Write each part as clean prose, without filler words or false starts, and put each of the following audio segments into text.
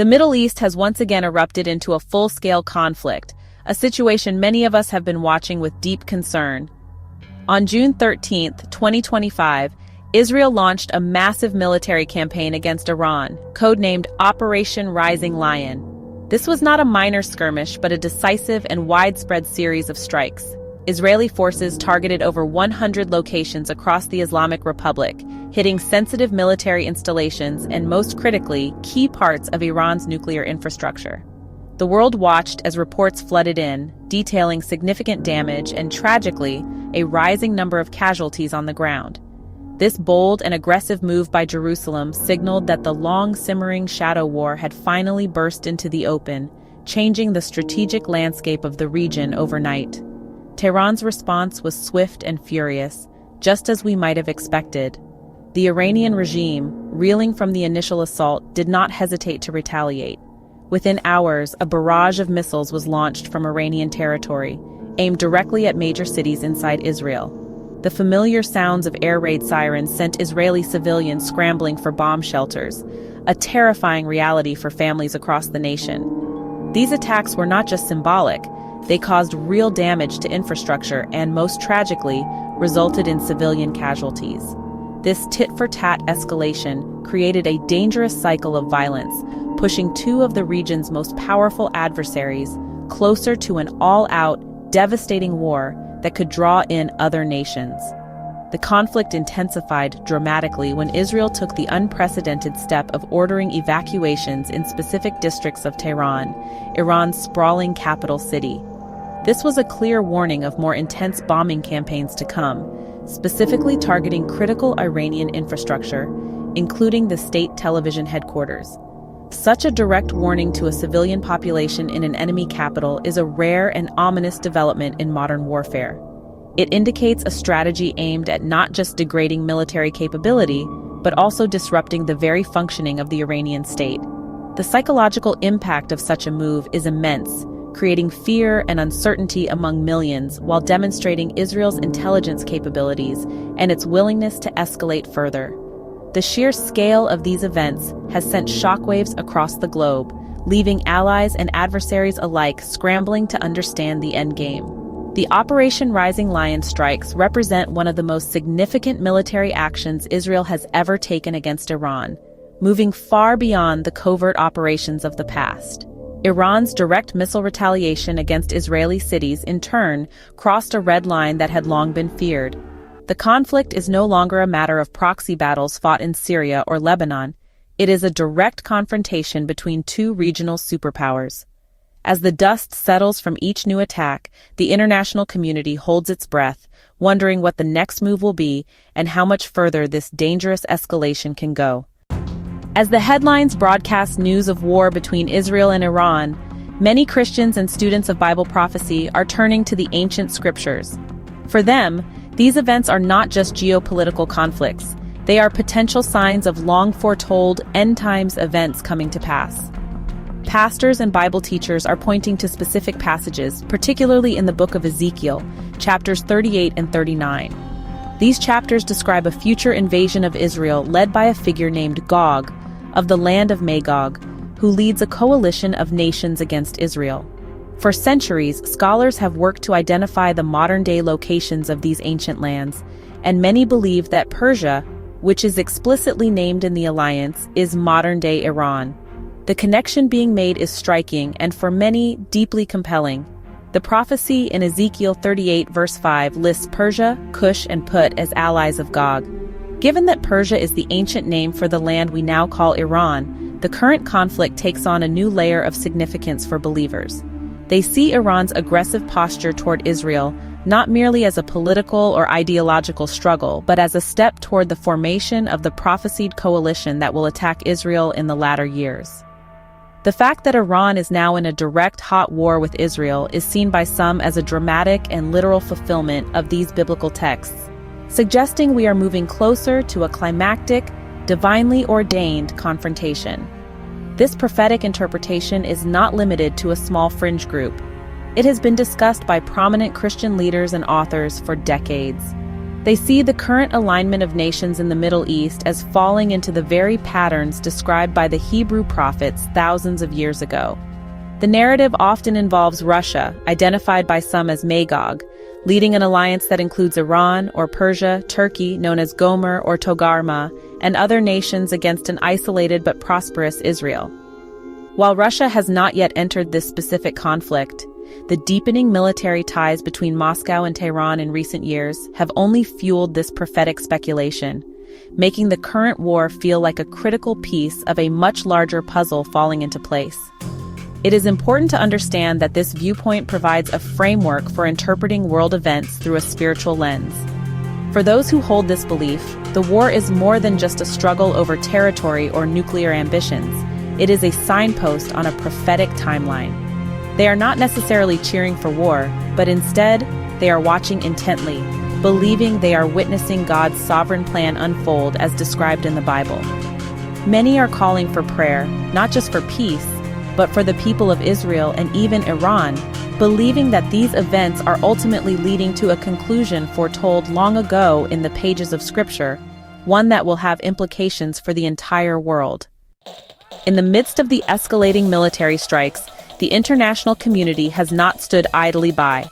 The Middle East has once again erupted into a full-scale conflict, a situation many of us have been watching with deep concern. On June 13, 2025, Israel launched a massive military campaign against Iran, codenamed Operation Rising Lion. This was not a minor skirmish, but a decisive and widespread series of strikes. Israeli forces targeted over 100 locations across the Islamic Republic, hitting sensitive military installations and, most critically, key parts of Iran's nuclear infrastructure. The world watched as reports flooded in, detailing significant damage and, tragically, a rising number of casualties on the ground. This bold and aggressive move by Jerusalem signaled that the long-simmering shadow war had finally burst into the open, changing the strategic landscape of the region overnight. Tehran's response was swift and furious, just as we might have expected. The Iranian regime, reeling from the initial assault, did not hesitate to retaliate. Within hours, a barrage of missiles was launched from Iranian territory, aimed directly at major cities inside Israel. The familiar sounds of air raid sirens sent Israeli civilians scrambling for bomb shelters, a terrifying reality for families across the nation. These attacks were not just symbolic, they caused real damage to infrastructure and, most tragically, resulted in civilian casualties. This tit-for-tat escalation created a dangerous cycle of violence, pushing two of the region's most powerful adversaries closer to an all-out, devastating war that could draw in other nations. The conflict intensified dramatically when Israel took the unprecedented step of ordering evacuations in specific districts of Tehran, Iran's sprawling capital city. This was a clear warning of more intense bombing campaigns to come, specifically targeting critical Iranian infrastructure, including the state television headquarters. Such a direct warning to a civilian population in an enemy capital is a rare and ominous development in modern warfare. It indicates a strategy aimed at not just degrading military capability, but also disrupting the very functioning of the Iranian state. The psychological impact of such a move is immense, creating fear and uncertainty among millions while demonstrating Israel's intelligence capabilities and its willingness to escalate further. The sheer scale of these events has sent shockwaves across the globe, leaving allies and adversaries alike scrambling to understand the endgame. The Operation Rising Lion strikes represent one of the most significant military actions Israel has ever taken against Iran, moving far beyond the covert operations of the past. Iran's direct missile retaliation against Israeli cities, in turn, crossed a red line that had long been feared. The conflict is no longer a matter of proxy battles fought in Syria or Lebanon. It is a direct confrontation between two regional superpowers. As the dust settles from each new attack, the international community holds its breath, wondering what the next move will be and how much further this dangerous escalation can go. As the headlines broadcast news of war between Israel and Iran, many Christians and students of Bible prophecy are turning to the ancient scriptures. For them, these events are not just geopolitical conflicts. They are potential signs of long-foretold end-times events coming to pass. Pastors and Bible teachers are pointing to specific passages, particularly in the book of Ezekiel, chapters 38 and 39. These chapters describe a future invasion of Israel led by a figure named Gog, of the land of Magog, who leads a coalition of nations against Israel. For centuries, scholars have worked to identify the modern-day locations of these ancient lands, and many believe that Persia, which is explicitly named in the alliance, is modern-day Iran. The connection being made is striking and, for many, deeply compelling. The prophecy in Ezekiel 38 verse 5 lists Persia, Cush, and Put as allies of Gog. Given that Persia is the ancient name for the land we now call Iran, the current conflict takes on a new layer of significance for believers. They see Iran's aggressive posture toward Israel not merely as a political or ideological struggle, but as a step toward the formation of the prophesied coalition that will attack Israel in the latter years. The fact that Iran is now in a direct hot war with Israel is seen by some as a dramatic and literal fulfillment of these biblical texts, suggesting we are moving closer to a climactic, divinely ordained confrontation. This prophetic interpretation is not limited to a small fringe group. It has been discussed by prominent Christian leaders and authors for decades. They see the current alignment of nations in the Middle East as falling into the very patterns described by the Hebrew prophets thousands of years ago. The narrative often involves Russia, identified by some as Magog, leading an alliance that includes Iran or Persia, Turkey, known as Gomer or Togarma, and other nations against an isolated but prosperous Israel. While Russia has not yet entered this specific conflict, the deepening military ties between Moscow and Tehran in recent years have only fueled this prophetic speculation, making the current war feel like a critical piece of a much larger puzzle falling into place. It is important to understand that this viewpoint provides a framework for interpreting world events through a spiritual lens. For those who hold this belief, the war is more than just a struggle over territory or nuclear ambitions. It is a signpost on a prophetic timeline. They are not necessarily cheering for war, but instead, they are watching intently, believing they are witnessing God's sovereign plan unfold as described in the Bible. Many are calling for prayer, not just for peace, but for the people of Israel and even Iran, believing that these events are ultimately leading to a conclusion foretold long ago in the pages of Scripture, one that will have implications for the entire world. In the midst of the escalating military strikes, the international community has not stood idly by.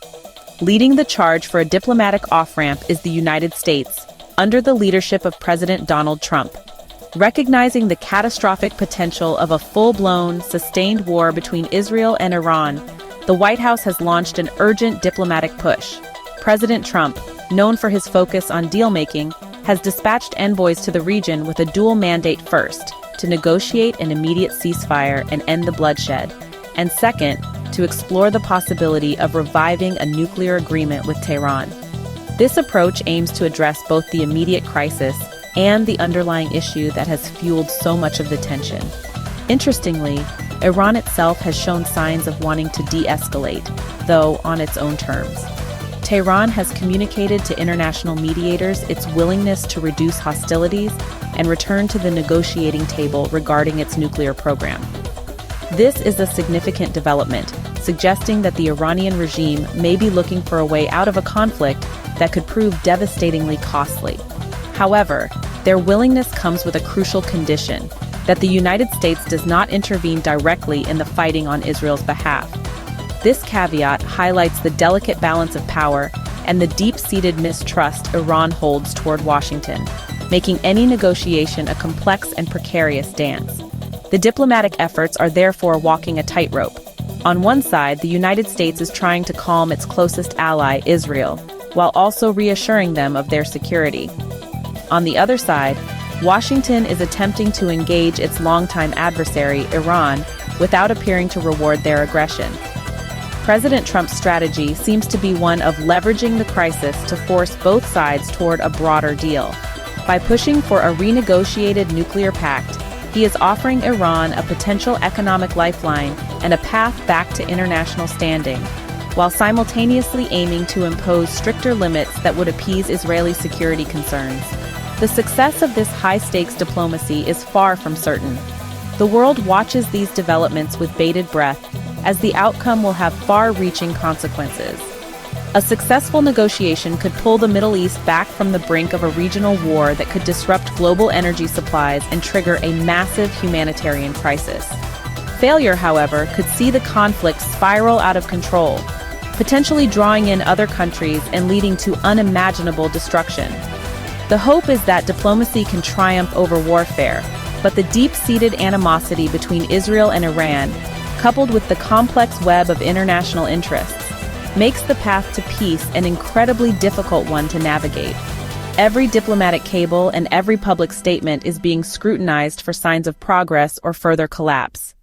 Leading the charge for a diplomatic off-ramp is the United States, under the leadership of President Donald Trump. Recognizing the catastrophic potential of a full-blown, sustained war between Israel and Iran, the White House has launched an urgent diplomatic push. President Trump, known for his focus on deal-making, has dispatched envoys to the region with a dual mandate: first, to negotiate an immediate ceasefire and end the bloodshed, and second, to explore the possibility of reviving a nuclear agreement with Tehran. This approach aims to address both the immediate crisis and the underlying issue that has fueled so much of the tension. Interestingly, Iran itself has shown signs of wanting to de-escalate, though on its own terms. Tehran has communicated to international mediators its willingness to reduce hostilities and return to the negotiating table regarding its nuclear program. This is a significant development, suggesting that the Iranian regime may be looking for a way out of a conflict that could prove devastatingly costly. However, their willingness comes with a crucial condition: that the United States does not intervene directly in the fighting on Israel's behalf. This caveat highlights the delicate balance of power and the deep-seated mistrust Iran holds toward Washington, making any negotiation a complex and precarious dance. The diplomatic efforts are therefore walking a tightrope. On one side, the United States is trying to calm its closest ally, Israel, while also reassuring them of their security. On the other side, Washington is attempting to engage its longtime adversary, Iran, without appearing to reward their aggression. President Trump's strategy seems to be one of leveraging the crisis to force both sides toward a broader deal. By pushing for a renegotiated nuclear pact, he is offering Iran a potential economic lifeline and a path back to international standing, while simultaneously aiming to impose stricter limits that would appease Israeli security concerns. The success of this high-stakes diplomacy is far from certain. The world watches these developments with bated breath, as the outcome will have far-reaching consequences. A successful negotiation could pull the Middle East back from the brink of a regional war that could disrupt global energy supplies and trigger a massive humanitarian crisis. Failure, however, could see the conflict spiral out of control, potentially drawing in other countries and leading to unimaginable destruction. The hope is that diplomacy can triumph over warfare, but the deep-seated animosity between Israel and Iran, coupled with the complex web of international interests, makes the path to peace an incredibly difficult one to navigate. Every diplomatic cable and every public statement is being scrutinized for signs of progress or further collapse.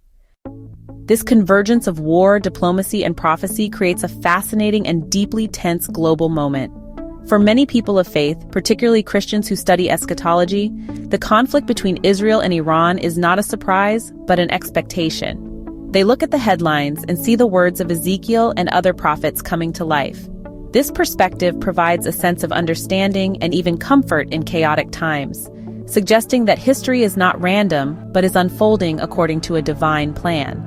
This convergence of war, diplomacy, and prophecy creates a fascinating and deeply tense global moment. For many people of faith, particularly Christians who study eschatology, the conflict between Israel and Iran is not a surprise, but an expectation. They look at the headlines and see the words of Ezekiel and other prophets coming to life. This perspective provides a sense of understanding and even comfort in chaotic times, suggesting that history is not random, but is unfolding according to a divine plan.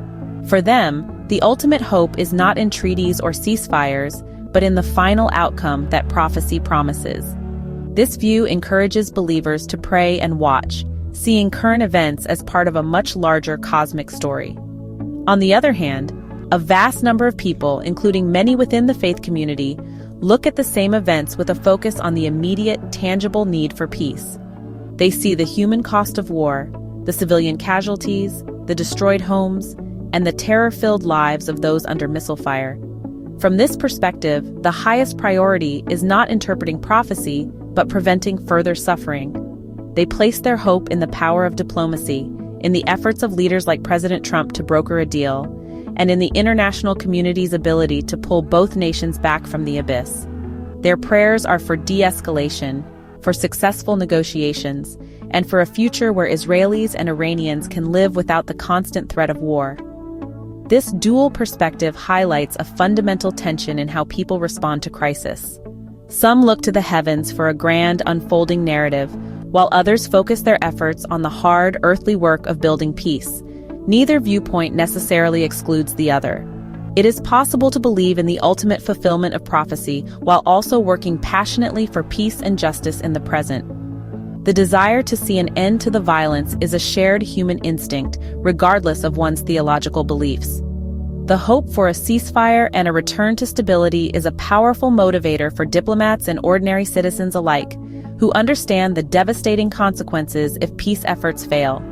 For them, the ultimate hope is not in treaties or ceasefires, but in the final outcome that prophecy promises. This view encourages believers to pray and watch, seeing current events as part of a much larger cosmic story. On the other hand, a vast number of people, including many within the faith community, look at the same events with a focus on the immediate, tangible need for peace. They see the human cost of war, the civilian casualties, the destroyed homes, and the terror-filled lives of those under missile fire. From this perspective, the highest priority is not interpreting prophecy, but preventing further suffering. They place their hope in the power of diplomacy, in the efforts of leaders like President Trump to broker a deal, and in the international community's ability to pull both nations back from the abyss. Their prayers are for de-escalation, for successful negotiations, and for a future where Israelis and Iranians can live without the constant threat of war. This dual perspective highlights a fundamental tension in how people respond to crisis. Some look to the heavens for a grand, unfolding narrative, while others focus their efforts on the hard, earthly work of building peace. Neither viewpoint necessarily excludes the other. It is possible to believe in the ultimate fulfillment of prophecy while also working passionately for peace and justice in the present. The desire to see an end to the violence is a shared human instinct, regardless of one's theological beliefs. The hope for a ceasefire and a return to stability is a powerful motivator for diplomats and ordinary citizens alike, who understand the devastating consequences if peace efforts fail.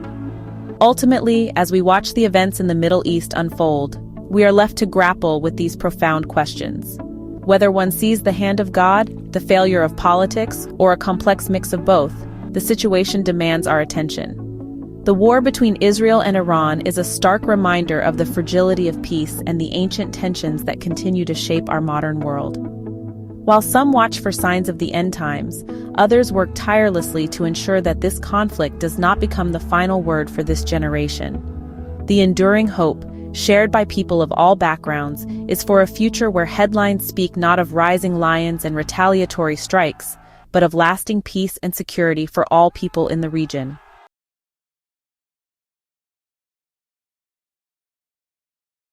Ultimately, as we watch the events in the Middle East unfold, we are left to grapple with these profound questions. Whether one sees the hand of God, the failure of politics, or a complex mix of both, the situation demands our attention. The war between Israel and Iran is a stark reminder of the fragility of peace and the ancient tensions that continue to shape our modern world. While some watch for signs of the end times, others work tirelessly to ensure that this conflict does not become the final word for this generation. The enduring hope, shared by people of all backgrounds, is for a future where headlines speak not of rising lions and retaliatory strikes, but of lasting peace and security for all people in the region.